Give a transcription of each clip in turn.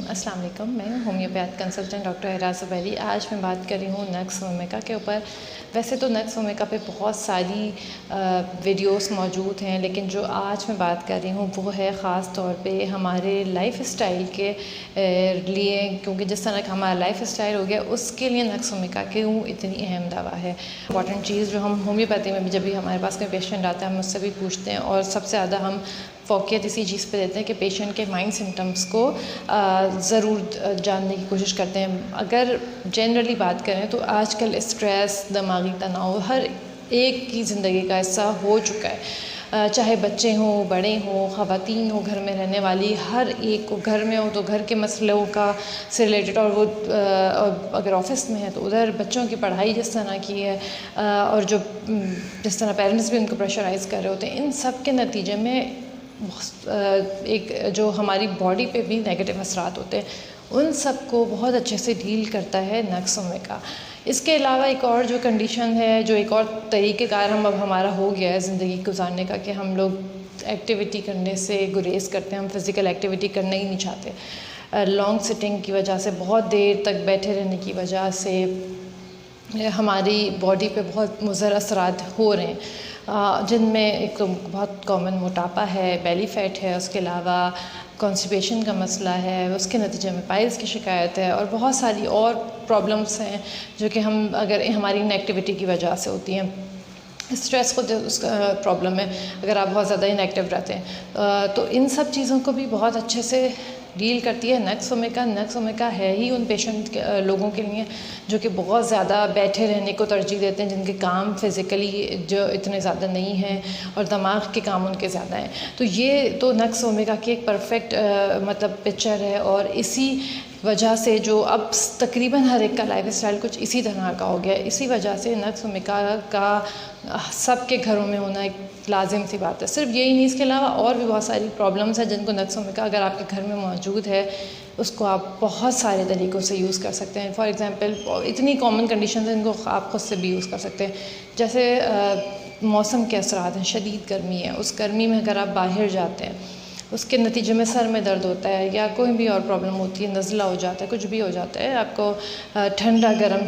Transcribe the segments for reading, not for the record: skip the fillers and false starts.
अस्सलाम वालेकुम। मैं हूँ homeopath consultant doctor eras Zubairi. आज मैं बात कर रही हूँ नक्स ओमेगा के ऊपर। वैसे तो नक्स ओमेगा पे बहुत सारी वीडियोस मौजूद हैं, लेकिन जो आज मैं बात कर रही हूँ वो है ख़ास तौर पे हमारे लाइफ स्टाइल के लिए, क्योंकि जिस तरह का हमारा लाइफ स्टाइल हो गया उसके लिए नक्स ओमेगा क्यों इतनी अहम दवा है। इंपॉर्टेंट चीज़ जो हम होम्योपैथी में भी जब भी हमारे पास कोई पेशेंट आता है हम उससे भी पूछते हैं, और सबसे ज़्यादा हम फोकियत इसी चीज़ पे देते हैं कि पेशेंट के माइंड सिम्टम्स को ज़रूर जानने की कोशिश करते हैं। अगर जनरली बात करें तो आजकल स्ट्रेस, दिमागी तनाव हर एक की ज़िंदगी का हिस्सा हो चुका है। चाहे बच्चे हों, बड़े हों, ख़वातीन हो, घर में रहने वाली हर एक को, घर में हो तो घर के मसलों का से रिलेटेड, और वो अगर ऑफिस में है तो उधर बच्चों की पढ़ाई जिस तरह की है, और जो जिस तरह पेरेंट्स भी उनको प्रेशराइज़ कर रहे होते हैं, इन सब के नतीजे में एक जो हमारी बॉडी पे भी नेगेटिव असरात होते हैं, उन सब को बहुत अच्छे से डील करता है नक्स ओमेगा। इसके अलावा एक और जो कंडीशन है, जो एक और तरीक़ेकार हम अब हमारा हो गया है ज़िंदगी गुजारने का, कि हम लोग एक्टिविटी करने से गुरेज करते हैं, हम फिज़िकल एक्टिविटी करना ही नहीं चाहते। लॉन्ग सिटिंग की वजह से, बहुत देर तक बैठे रहने की वजह से हमारी बॉडी पे बहुत मुज़र असरात हो रहे हैं, जिनमें एक तो बहुत कॉमन मोटापा है, बेली फैट है, उसके अलावा कॉन्स्टिपेशन का मसला है, उसके नतीजे में पाइल्स की शिकायत है, और बहुत सारी और प्रॉब्लम्स हैं जो कि हम अगर हमारी इनएक्टिविटी की वजह से होती हैं। स्ट्रेस को उसका प्रॉब्लम है अगर आप बहुत ज़्यादा इनएक्टिव रहते हैं, तो इन सब चीज़ों को भी बहुत अच्छे से डील करती है नक्स ओमेगा। नक्स ओमेगा है ही उन पेशेंट के लोगों के लिए जो कि बहुत ज़्यादा बैठे रहने को तरजीह देते हैं, जिनके काम फिज़िकली जो इतने ज़्यादा नहीं हैं और दिमाग के काम उनके ज़्यादा हैं। तो ये तो नक्स ओमेगा की एक परफेक्ट मतलब पिक्चर है, और इसी वजह से जो अब तकरीबन हर एक का लाइफ स्टाइल कुछ इसी तरह का हो गया है, इसी वजह से नक्स ओमेगा का सबके घरों में होना एक लाजिम सी बात है। सिर्फ यही नहीं, इसके अलावा और भी बहुत सारी प्रॉब्लम्स हैं जिनको नक्स ओमेगा अगर आपके घर में मौजूद है, उसको आप बहुत सारे तरीक़ों से यूज़ कर सकते हैं। फॉर एग्ज़ाम्पल इतनी कॉमन कंडीशन है जिनको आप ख़ुद से भी यूज़ कर सकते हैं, जैसे मौसम के असरात हैं, शदीद गर्मी है, उस गर्मी में अगर आप बाहर जाते हैं, उसके नतीजे में सर में दर्द होता है या कोई भी और प्रॉब्लम होती है, नज़ला हो जाता है, कुछ भी हो जाता है, आपको ठंडा गर्म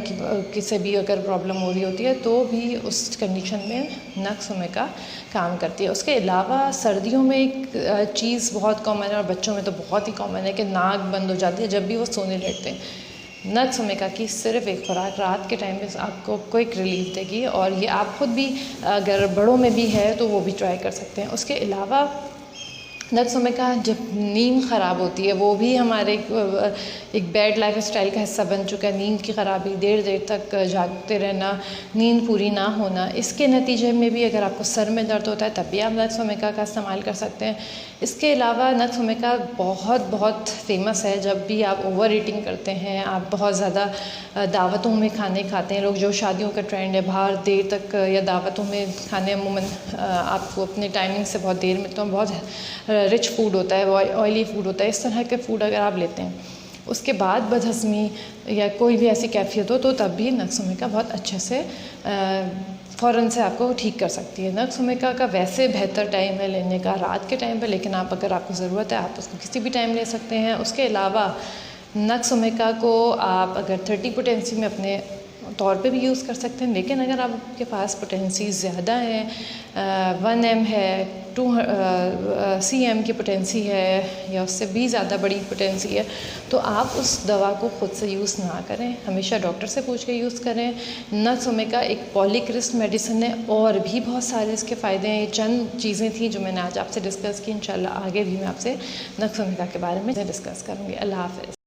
की से भी अगर प्रॉब्लम हो रही होती है, तो भी उस कंडीशन में नक्स ओमेगा काम करती है। उसके अलावा सर्दियों में एक चीज़ बहुत कॉमन है, और बच्चों में तो बहुत ही कॉमन है, कि नाक बंद हो जाती है जब भी वो सोने लेटते हैं। नक्स ओमेगा की सिर्फ एक खुराक रात के टाइम में आपको क्विक रिलीफ देगी, और ये आप खुद भी अगर बड़ों में भी है तो वो भी ट्राई कर सकते हैं। उसके अलावा नक्स ओमेगा जब नींद ख़राब होती है, वो भी हमारे एक बैड लाइफ स्टाइल का हिस्सा बन चुका है। नींद की ख़राबी, देर देर तक जागते रहना, नींद पूरी ना होना, इसके नतीजे में भी अगर आपको सर में दर्द होता है तब भी आप नक्स ओमेगा का इस्तेमाल कर सकते हैं। इसके अलावा नक्स ओमेगा बहुत फेमस है जब भी आप ओवर ईटिंग करते हैं, आप बहुत ज़्यादा दावतों में खाने खाते हैं। लोग जो शादियों का ट्रेंड है, बाहर देर तक या दावतों में खाने, अमूमन आपको अपने टाइमिंग से बहुत देर में, तो बहुत रिच फूड होता है, ऑयली फूड होता है, इस तरह के फूड अगर आप लेते हैं, उसके बाद बदहज़मी या कोई भी ऐसी कैफियत हो, तो तब भी नक्स ओमेगा बहुत अच्छे से फ़ौरन से आपको ठीक कर सकती है। नक्स ओमेगा का वैसे बेहतर टाइम है लेने का रात के टाइम पे, लेकिन अगर आपको ज़रूरत है आप उसको किसी भी टाइम ले सकते हैं। उसके अलावा नक्स ओमेगा को आप अगर 30 पोटेंसी में अपने तौर पे भी यूज़ कर सकते हैं, लेकिन अगर आपके पास पोटेंसी ज़्यादा है, 1 m है, 2 cm की पोटेंसी है, या उससे भी ज़्यादा बड़ी पोटेंसी है, तो आप उस दवा को ख़ुद से यूज़ ना करें, हमेशा डॉक्टर से पूछ के यूज़ करें। नक्स ओमेगा एक पॉलीक्रिस्ट मेडिसिन है, और भी बहुत सारे इसके फ़ायदे हैं। ये चंद चीज़ें थी जो मैंने आज आपसे डिस्कस की। इंशाल्लाह आगे भी मैं आपसे नक्स ओमेगा के बारे में डिस्कस करूँगी। अल्लाह हाफ़िज़।